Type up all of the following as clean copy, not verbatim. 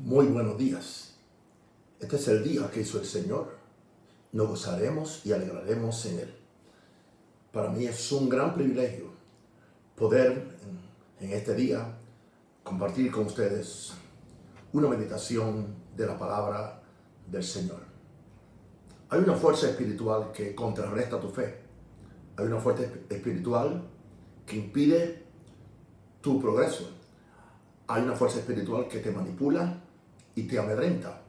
Muy buenos días. Este es el día que hizo el Señor. Nos gozaremos y alegraremos en Él. Para mí es un gran privilegio poder en este día compartir con ustedes una meditación de la palabra del Señor. Hay una fuerza espiritual que contrarresta tu fe. Hay una fuerza espiritual que impide tu progreso. Hay una fuerza espiritual que te manipula y te amedrenta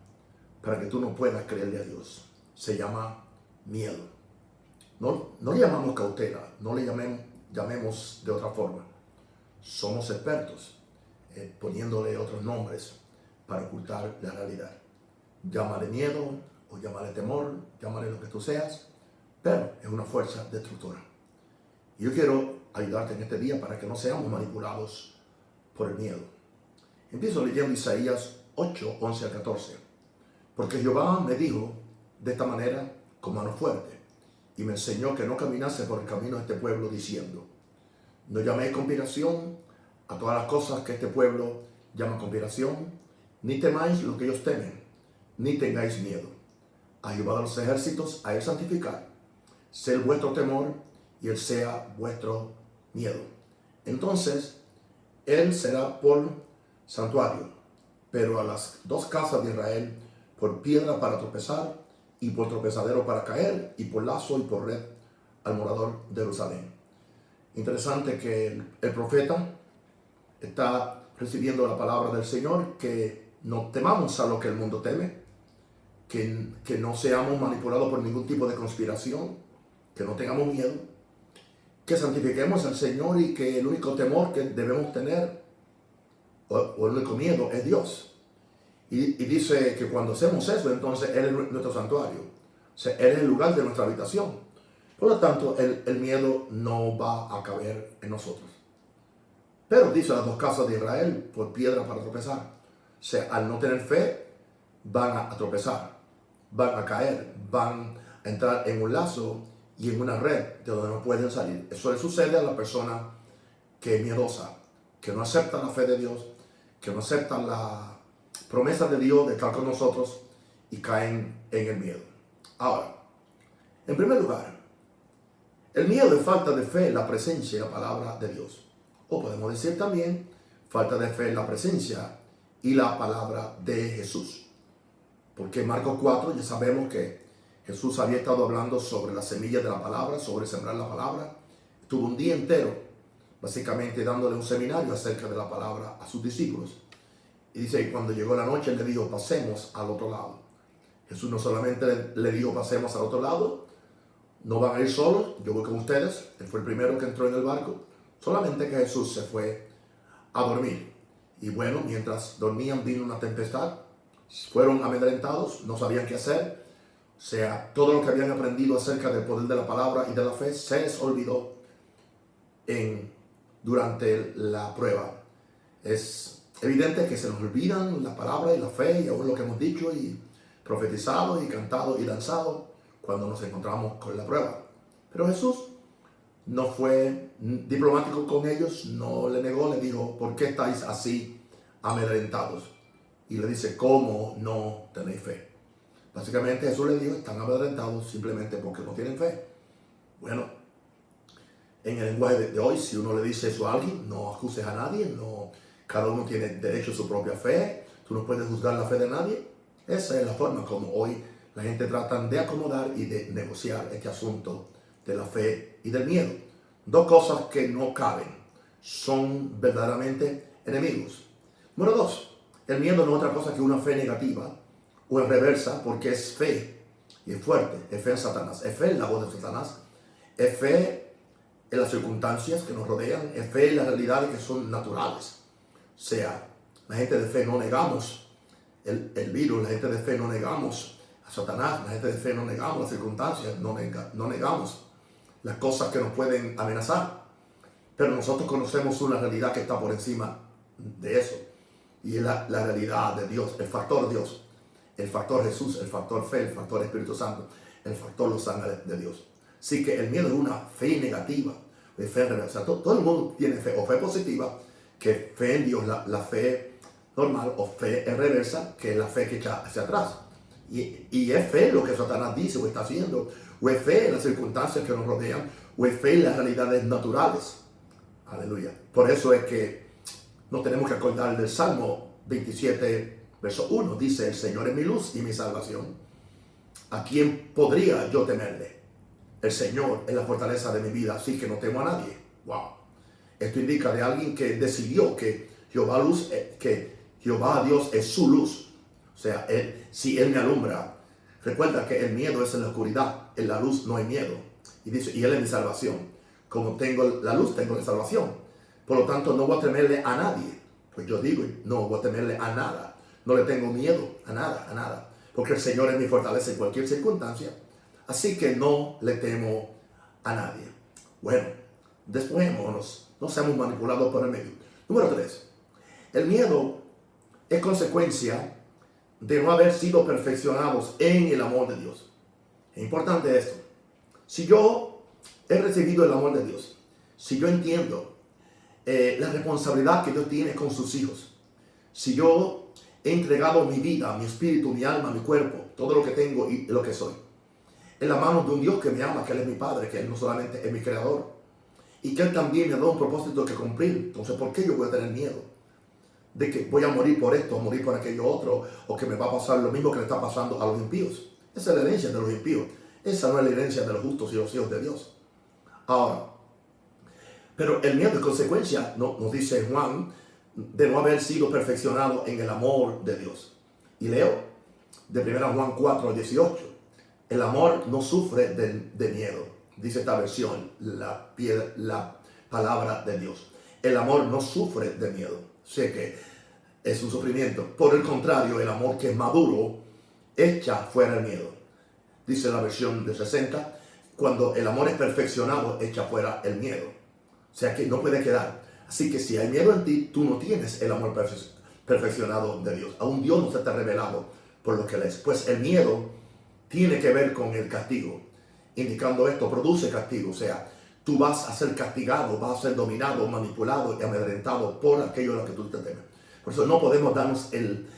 para que tú no puedas creerle a Dios. Se llama miedo. No le llamamos cautela, no le llamemos de otra forma. Somos expertos poniéndole otros nombres para ocultar la realidad. Llámale miedo o llámale temor, llámale lo que tú seas, pero es una fuerza destructora. Y yo quiero ayudarte en este día para que no seamos manipulados por el miedo. Empiezo leyendo Isaías 8, 11 al 14. Porque Jehová me dijo de esta manera con mano fuerte, y me enseñó que no caminase por el camino de este pueblo, diciendo: no llaméis conspiración a todas las cosas que este pueblo llama conspiración, ni temáis lo que ellos temen, ni tengáis miedo. A Jehová de los ejércitos, a él santificar, sea el vuestro temor, y él sea vuestro miedo. Entonces, él será por santuario, pero a las dos casas de Israel por piedra para tropezar, y por tropezadero para caer, y por lazo y por red al morador de Jerusalén. Interesante que el profeta está recibiendo la palabra del Señor, que no temamos a lo que el mundo teme, que no seamos manipulados por ningún tipo de conspiración, que no tengamos miedo, que santifiquemos al Señor y que el único temor que debemos tener o el único miedo es Dios. Y dice que cuando hacemos eso, entonces Él es nuestro santuario. O sea, Él es el lugar de nuestra habitación. Por lo tanto, el miedo no va a caber en nosotros. Pero dice las dos casas de Israel por piedra para tropezar. O sea, al no tener fe, van a tropezar, van a caer, van a entrar en un lazo y en una red de donde no pueden salir. Eso le sucede a la persona que es miedosa, que no acepta la fe de Dios, que no acepta la promesa de Dios de estar con nosotros y caen en el miedo. Ahora, en primer lugar, el miedo es falta de fe en la presencia y la palabra de Dios. O podemos decir también falta de fe en la presencia y la palabra de Jesús. Porque en Marcos 4 ya sabemos que Jesús había estado hablando sobre las semillas de la palabra, sobre sembrar la palabra. Estuvo un día entero básicamente dándole un seminario acerca de la palabra a sus discípulos. Y dice que cuando llegó la noche, él le dijo: pasemos al otro lado. Jesús no solamente le dijo: pasemos al otro lado, no van a ir solos, yo voy con ustedes. Él fue el primero que entró en el barco. Solamente que Jesús se fue a dormir. Y bueno, mientras dormían vino una tempestad. Fueron amedrentados, no sabían qué hacer. O sea, todo lo que habían aprendido acerca del poder de la palabra y de la fe se les olvidó durante la prueba. Es evidente que se nos olvidan la palabra y la fe y aún lo que hemos dicho y profetizado y cantado y danzado cuando nos encontramos con la prueba. Pero Jesús no fue diplomático con ellos, no le negó, le dijo: ¿por qué estáis así amedrentados? Y le dice: ¿cómo no tenéis fe? Básicamente Jesús le dijo: están amedrentados simplemente porque no tienen fe. Bueno, en el lenguaje de hoy, si uno le dice eso a alguien, no acuses a nadie, cada uno tiene derecho a su propia fe, tú no puedes juzgar la fe de nadie. Esa es la forma como hoy la gente trata de acomodar y de negociar este asunto de la fe y del miedo. Dos cosas que no caben, son verdaderamente enemigos. Número dos, el miedo no es otra cosa que una fe negativa o en reversa, porque es fe y es fuerte, es fe en Satanás, es fe en la voz de Satanás, es fe en las circunstancias que nos rodean, es fe en las realidades que son naturales. O sea, la gente de fe no negamos el virus, la gente de fe no negamos a Satanás, la gente de fe no negamos las circunstancias, no negamos las cosas que nos pueden amenazar. Pero nosotros conocemos una realidad que está por encima de eso. Y es la realidad de Dios, el factor Dios, el factor Jesús, el factor fe, el factor Espíritu Santo, el factor los ángeles de Dios. Así que el miedo es una fe negativa, fe en reversa. Todo el mundo tiene fe, o fe positiva, que fe en Dios, la fe normal o fe en reversa, que es la fe que echa hacia atrás. Y es fe lo que Satanás dice o está haciendo, o es fe en las circunstancias que nos rodean, o es fe en las realidades naturales. Aleluya. Por eso es que nos tenemos que acordar del Salmo 27, verso 1. Dice: el Señor es mi luz y mi salvación. ¿A quién podría yo temerle? El Señor es la fortaleza de mi vida, así que no temo a nadie. Wow. Esto indica de alguien que decidió que Jehová Dios es su luz. O sea, si Él me alumbra. Recuerda que el miedo es en la oscuridad, en la luz no hay miedo. Y dice, y Él es mi salvación. Como tengo la luz, tengo la salvación. Por lo tanto, no voy a temerle a nadie. Pues yo digo, no voy a temerle a nada. No le tengo miedo a nada. Porque el Señor es mi fortaleza en cualquier circunstancia. Así que no le temo a nadie. Bueno, despojémonos. No seamos manipulados por el medio. Número 3. El miedo es consecuencia de no haber sido perfeccionados en el amor de Dios. Es importante esto. Si yo he recibido el amor de Dios, si yo entiendo la responsabilidad que Dios tiene con sus hijos, si yo he entregado mi vida, mi espíritu, mi alma, mi cuerpo, todo lo que tengo y lo que soy, en la mano de un Dios que me ama, que Él es mi Padre, que Él no solamente es mi Creador, y que Él también me ha dado un propósito que cumplir. Entonces, ¿por qué yo voy a tener miedo? De que voy a morir por esto, o morir por aquello otro, o que me va a pasar lo mismo que le está pasando a los impíos. Esa es la herencia de los impíos. Esa no es la herencia de los justos y los hijos de Dios. Ahora, pero el miedo es consecuencia, nos dice Juan, de no haber sido perfeccionado en el amor de Dios. Y leo de 1 Juan 4, 18. El amor no sufre de miedo, dice esta versión, la palabra de Dios. El amor no sufre de miedo. Sé que es un sufrimiento. Por el contrario, el amor que es maduro echa fuera el miedo. Dice la versión de 60, cuando el amor es perfeccionado, echa fuera el miedo. O sea que no puede quedar. Así que si hay miedo en ti, tú no tienes el amor perfeccionado de Dios. Aún Dios no se te ha revelado por lo que Él es. Pues el miedo tiene que ver con el castigo. Indicando esto, produce castigo. O sea, tú vas a ser castigado, vas a ser dominado, manipulado y amedrentado por aquello a lo que tú te temes. Por eso no podemos darnos el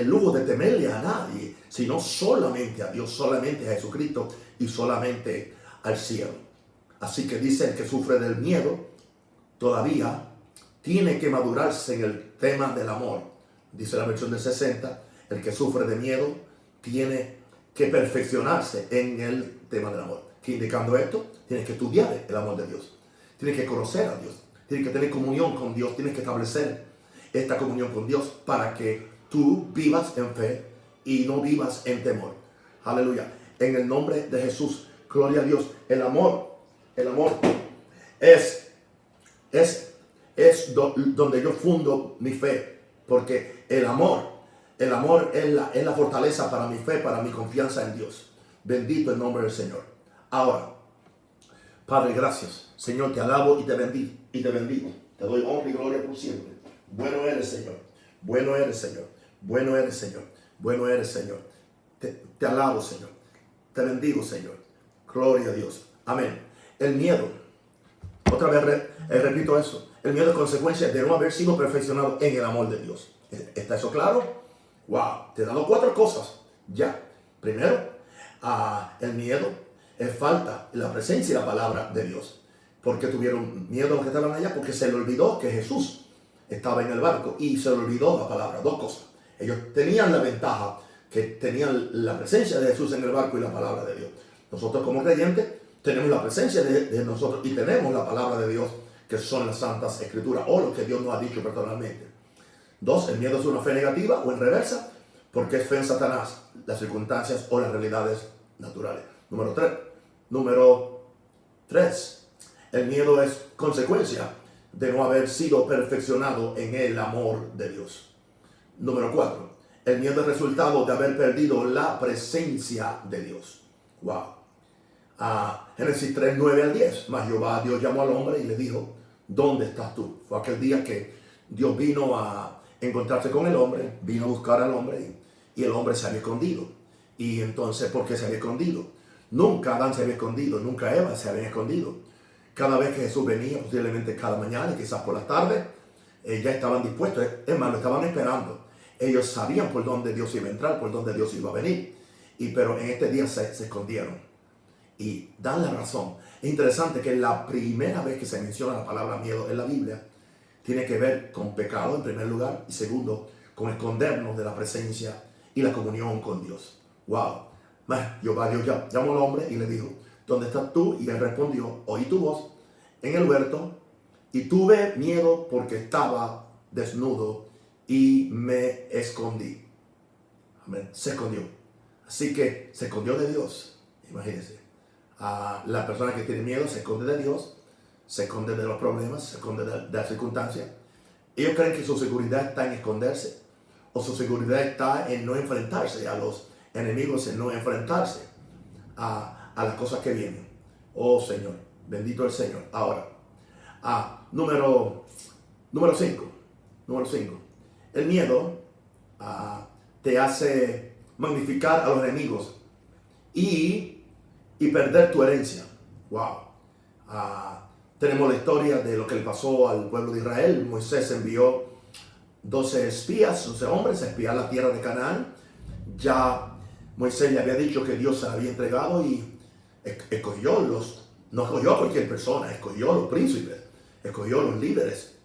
lujo de temerle a nadie, sino solamente a Dios, solamente a Jesucristo y solamente al cielo. Así que dice el que sufre del miedo, todavía tiene que madurarse en el tema del amor. Dice la versión del 60, el que sufre de miedo tiene que perfeccionarse en el tema del amor. ¿Qué indicando esto? Tienes que estudiar el amor de Dios. Tienes que conocer a Dios. Tienes que tener comunión con Dios. Tienes que establecer esta comunión con Dios para que tú vivas en fe y no vivas en temor. Aleluya. En el nombre de Jesús. Gloria a Dios. El amor es donde yo fundo mi fe. Porque el amor es la fortaleza para mi fe, para mi confianza en Dios. Bendito el nombre del Señor. Ahora, Padre, gracias. Señor, te alabo y te bendigo. Te doy honra y gloria por siempre. Bueno eres, Señor. Bueno eres, Señor. Bueno eres, Señor. Bueno eres, Señor. Te alabo, Señor. Te bendigo, Señor. Gloria a Dios. Amén. El miedo. Otra vez repito eso. El miedo es consecuencia de no haber sido perfeccionado en el amor de Dios. ¿Está eso claro? Wow. Te he dado 4 cosas. Ya. Primero, el miedo es falta de la presencia y la palabra de Dios. ¿Por qué tuvieron miedo los que estaban allá? Porque se le olvidó que Jesús estaba en el barco y se le olvidó la palabra. 2 cosas. Ellos tenían la ventaja que tenían la presencia de Jesús en el barco y la palabra de Dios. Nosotros como creyentes tenemos la presencia de nosotros y tenemos la palabra de Dios, que son las santas escrituras o lo que Dios nos ha dicho personalmente. 2, el miedo es una fe negativa o en reversa, porque es fe en Satanás, las circunstancias o las realidades naturales. Número 3, el miedo es consecuencia de no haber sido perfeccionado en el amor de Dios. Número 4, el miedo es resultado de haber perdido la presencia de Dios. Wow. Génesis 3, 9 al 10. Mas Jehová, Dios llamó al hombre y le dijo, ¿dónde estás tú? Fue aquel día que Dios vino a encontrarse con el hombre, vino a buscar al hombre y el hombre se había escondido. Y entonces, ¿por qué se había escondido? Nunca Adán se había escondido, nunca Eva se había escondido. Cada vez que Jesús venía, posiblemente cada mañana y quizás por las tardes, ya estaban dispuestos, es más, lo estaban esperando. Ellos sabían por dónde Dios iba a entrar, por dónde Dios iba a venir. Pero en este día se escondieron. Y dan la razón. Es interesante que la primera vez que se menciona la palabra miedo en la Biblia tiene que ver con pecado en primer lugar y segundo, con escondernos de la presencia y la comunión con Dios. Wow. Jehová Dios llamó al hombre y le dijo, ¿dónde estás tú? Y él respondió, oí tu voz en el huerto y tuve miedo porque estaba desnudo y me escondí. Amén. Se escondió. Así que se escondió de Dios. Imagínense. La persona que tiene miedo se esconde de Dios, se esconde de los problemas, se esconde de las circunstancias. Ellos creen que su seguridad está en esconderse o su seguridad está en no enfrentarse a los enemigos, en no enfrentarse a las cosas que vienen. Oh Señor, bendito el Señor. Ahora, número 5. El miedo te hace magnificar a los enemigos y perder tu herencia. Wow. Tenemos la historia de lo que le pasó al pueblo de Israel. Moisés envió 12 espías, 12 hombres a espiar la tierra de Canaán. Ya Moisés le había dicho que Dios se la había entregado y escogió no escogió a cualquier persona, escogió a los príncipes, escogió a los líderes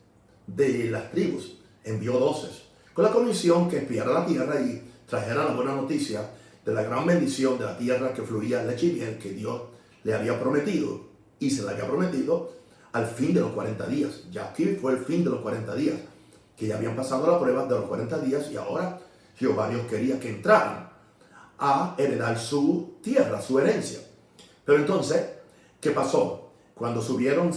de las tribus, envió 12 con la comisión que espiara la tierra y trajera la buena noticia de la gran bendición de la tierra que fluía leche y miel que Dios le había prometido, y se le había prometido al fin de los 40 días. Ya aquí fue el fin de los 40 días, que ya habían pasado la prueba de los 40 días y ahora Jehová Dios quería que entraran a heredar su tierra, su herencia. Pero entonces, ¿qué pasó? Cuando subieron,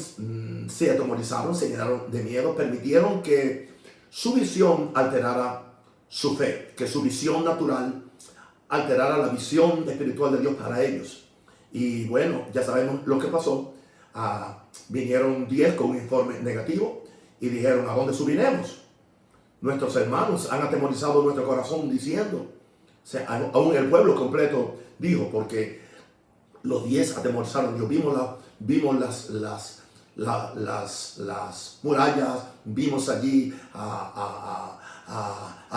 se atemorizaron, se llenaron de miedo, permitieron que su visión alterara su fe, que su visión natural alterara la visión espiritual de Dios para ellos. Y bueno, ya sabemos lo que pasó. Vinieron 10 con un informe negativo y dijeron, ¿a dónde subiremos? Nuestros hermanos han atemorizado nuestro corazón diciendo, o sea, aún el pueblo completo dijo, porque los 10 atemorizaron. Vimos las murallas, vimos allí a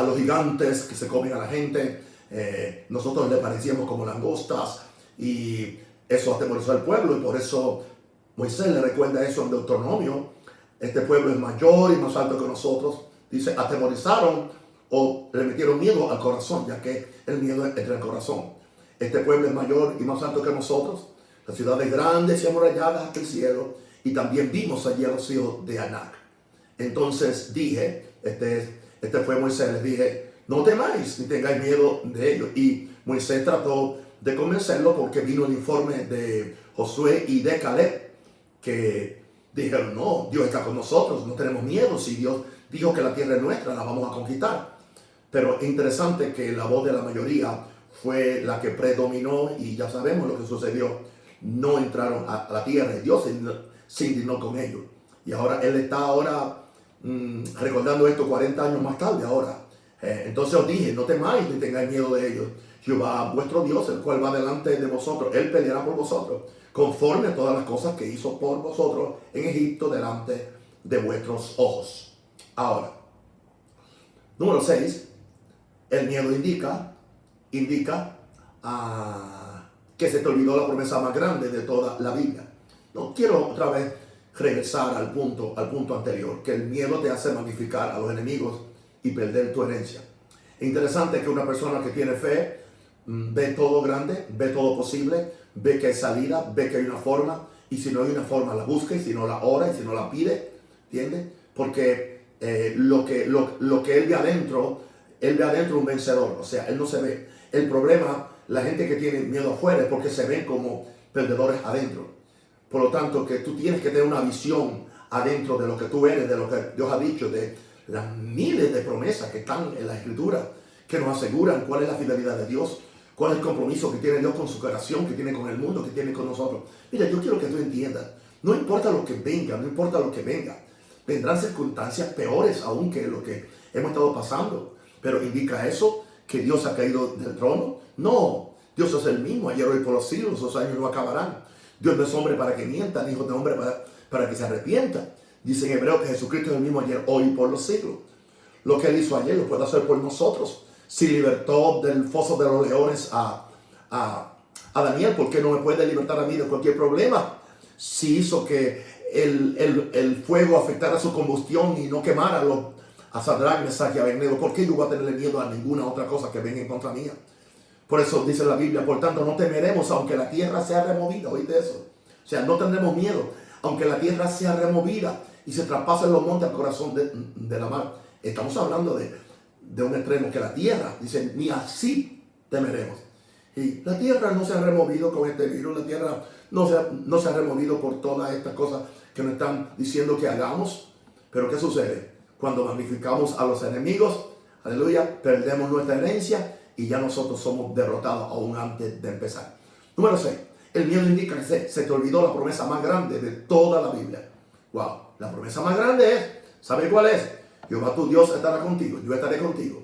los gigantes que se comen a la gente. Nosotros le parecíamos como langostas y eso atemorizó al pueblo, y por eso Moisés le recuerda eso en Deuteronomio. Este pueblo es mayor y más alto que nosotros. Dice, atemorizaron o le metieron miedo al corazón, ya que el miedo entra en el corazón. Este pueblo es mayor y más alto que nosotros. Las ciudades grandes y amuralladas hasta el cielo. Y también vimos allí a los hijos de Anac. Entonces dije, este fue Moisés, les dije, no temáis ni tengáis miedo de ellos. Y Moisés trató de convencerlo porque vino el informe de Josué y de Caleb, que dijeron, no, Dios está con nosotros, no tenemos miedo. Si Dios dijo que la tierra es nuestra, la vamos a conquistar. Pero es interesante que la voz de la mayoría fue la que predominó y ya sabemos lo que sucedió. No entraron a la tierra y Dios se indignó con ellos. Y ahora Él está recordando esto 40 años más tarde ahora. Entonces os dije, no temáis ni tengáis miedo de ellos. Jehová vuestro Dios, el cual va delante de vosotros, Él peleará por vosotros, conforme a todas las cosas que hizo por vosotros en Egipto delante de vuestros ojos. Ahora, número 6, el miedo indica que se te olvidó la promesa más grande de toda la Biblia. No quiero otra vez regresar al punto anterior, que el miedo te hace magnificar a los enemigos y perder tu herencia. Es interesante que una persona que tiene fe ve todo grande, ve todo posible, ve que hay salida, ve que hay una forma, y si no hay una forma la busca, y si no la ora, y si no la pide, ¿entiendes? Porque lo que él ve adentro un vencedor, o sea, él no se ve. El problema, la gente que tiene miedo afuera es porque se ven como perdedores adentro. Por lo tanto, que tú tienes que tener una visión adentro de lo que tú eres, de lo que Dios ha dicho, de las miles de promesas que están en la Escritura, que nos aseguran cuál es la fidelidad de Dios, cuál es el compromiso que tiene Dios con su creación, que tiene con el mundo, que tiene con nosotros. Mira, yo quiero que tú entiendas, no importa lo que venga, vendrán circunstancias peores aún que lo que hemos estado pasando, pero ¿indica eso que Dios ha caído del trono? No, Dios es el mismo, ayer, hoy, por los siglos, los años no acabarán. Dios no es hombre para que mienta, ni hijo de hombre para que se arrepienta. Dice en Hebreo que Jesucristo es el mismo ayer, hoy y por los siglos. Lo que Él hizo ayer lo puede hacer por nosotros. Si libertó del foso de los leones a Daniel, ¿por qué no me puede libertar a mí de cualquier problema? Si hizo que el fuego afectara su combustión y no quemara a Sadrach, Mesach y Abednego, ¿por qué yo voy a tenerle miedo a ninguna otra cosa que venga en contra mía? Por eso dice la Biblia, por tanto no temeremos aunque la tierra sea removida. ¿Oíste eso? O sea, no tendremos miedo aunque la tierra sea removida y se traspasen los montes al corazón de la mar. Estamos hablando de un extremo que la tierra, dice, ni así temeremos. Y la tierra no se ha removido con este virus, la tierra no se ha removido por todas estas cosas que nos están diciendo que hagamos. Pero ¿qué sucede? Cuando magnificamos a los enemigos, aleluya, perdemos nuestra herencia y ya nosotros somos derrotados aún antes de empezar. Número 6. El miedo indica que se te olvidó la promesa más grande de toda la Biblia. Wow, la promesa más grande es, ¿sabe cuál es? Jehová tu Dios estará contigo, yo estaré contigo,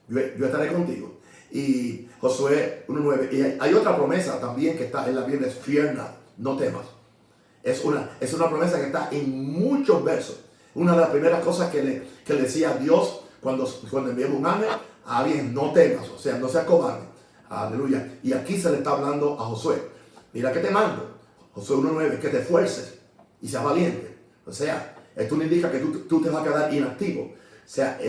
yo estaré contigo. Y Josué 1:9. Y hay otra promesa también que está en la Biblia, es fear not, no temas. Es una promesa que está en muchos versos. Una de las primeras cosas que le decía a Dios cuando enviaba un ángel a alguien, no temas, o sea, no seas cobarde. Aleluya. Y aquí se le está hablando a Josué. Mira que te mando, Josué 1:9, que te esfuerces y seas valiente. O sea, esto no indica que tú te vas a quedar inactivo. O sea,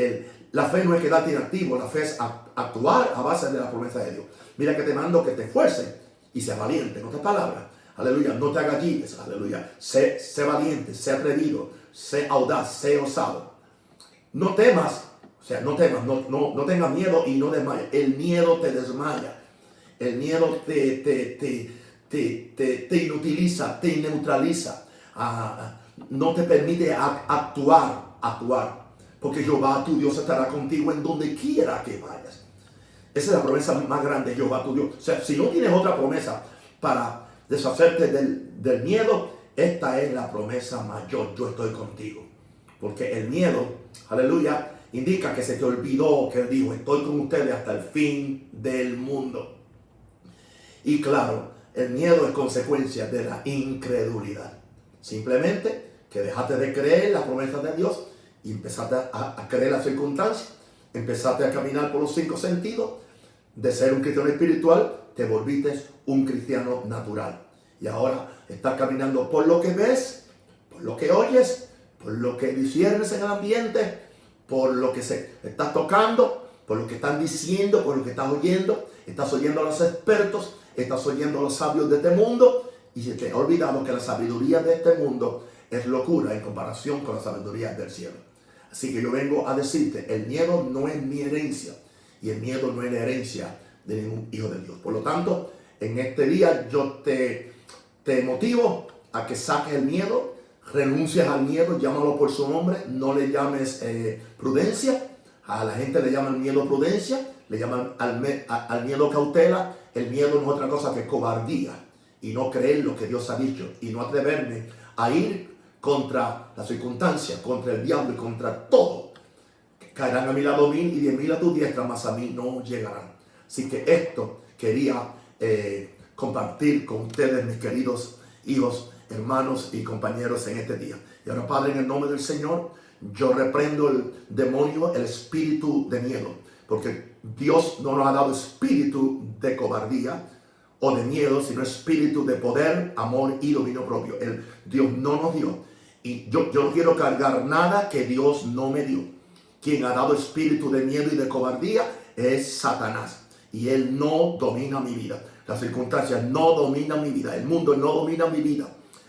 la fe no es quedarte inactivo, la fe es actuar a base de la promesa de Dios. Mira que te mando que te esfuerces y seas valiente. En otras palabras, aleluya, no te agachilles, aleluya. Sé valiente, sé atrevido, sé audaz, sé osado. No temas, o sea, no temas, no tengas miedo y no desmayes. El miedo te desmaya. El miedo te inutiliza, te neutraliza, no te permite actuar, porque Jehová tu Dios estará contigo en donde quiera que vayas. Esa es la promesa más grande, Jehová tu Dios. O sea, si no tienes otra promesa para deshacerte del miedo, esta es la promesa mayor, yo estoy contigo. Porque el miedo, aleluya, indica que se te olvidó que Él dijo, estoy con ustedes hasta el fin del mundo. Y claro, el miedo es consecuencia de la incredulidad. Simplemente que dejaste de creer la promesa de Dios y empezaste a creer las circunstancias, empezaste a caminar por los 5 sentidos. De ser un cristiano espiritual, te volviste un cristiano natural. Y ahora estás caminando por lo que ves, por lo que oyes, por lo que disciernes en el ambiente, por lo que estás tocando, por lo que están diciendo, por lo que estás oyendo. Estás oyendo a los expertos, estás oyendo a los sabios de este mundo y se te ha olvidado que la sabiduría de este mundo es locura en comparación con la sabiduría del cielo. Así que yo vengo a decirte, el miedo no es mi herencia y el miedo no es la herencia de ningún hijo de Dios. Por lo tanto, en este día yo te motivo a que saques el miedo, renuncias al miedo, llámalo por su nombre, no le llames prudencia. A la gente le llaman miedo prudencia, le llaman al miedo cautela. El miedo no es otra cosa que cobardía y no creer lo que Dios ha dicho y no atreverme a ir contra la circunstancia, contra el diablo y contra todo. Caerán a mi lado 1000 y 10.000 a tu diestra, mas a mí no llegarán. Así que esto quería compartir con ustedes, mis queridos hijos, hermanos y compañeros en este día. Y ahora, Padre, en el nombre del Señor, yo reprendo el demonio, el espíritu de miedo, porque Dios no nos ha dado espíritu de cobardía o de miedo, sino espíritu de poder, amor y dominio propio. Dios no nos dio. Y yo no quiero cargar nada que Dios no me dio. Quien ha dado espíritu de miedo y de cobardía es Satanás. Y él no domina mi vida. Las circunstancias no dominan mi vida. El mundo no domina mi vida.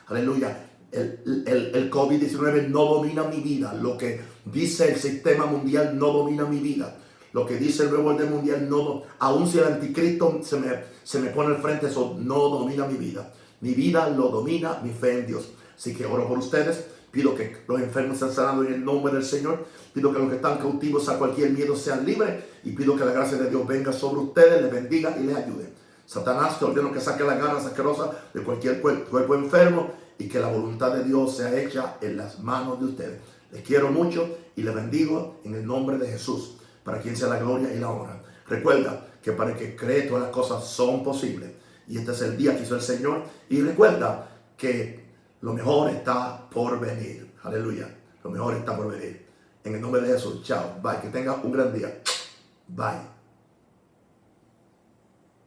Aleluya. El COVID-19 no domina mi vida. Lo que dice el sistema mundial no domina mi vida. Lo que dice el nuevo orden mundial no, aun si el anticristo se me pone al frente, eso no domina mi vida. Mi vida lo domina mi fe en Dios. Así que oro por ustedes. Pido que los enfermos sean sanados en el nombre del Señor. Pido que los que están cautivos a cualquier miedo sean libres. Y pido que la gracia de Dios venga sobre ustedes, les bendiga y les ayude. Satanás, te ordeno que saque las garras asquerosas de cualquier cuerpo enfermo y que la voluntad de Dios sea hecha en las manos de ustedes. Les quiero mucho y les bendigo en el nombre de Jesús, para quien sea la gloria y la honra. Recuerda que para el que cree todas las cosas son posibles. Y este es el día que hizo el Señor. Y recuerda que lo mejor está por venir. Aleluya. Lo mejor está por venir. En el nombre de Jesús, chao, bye. Que tenga un gran día. Bye.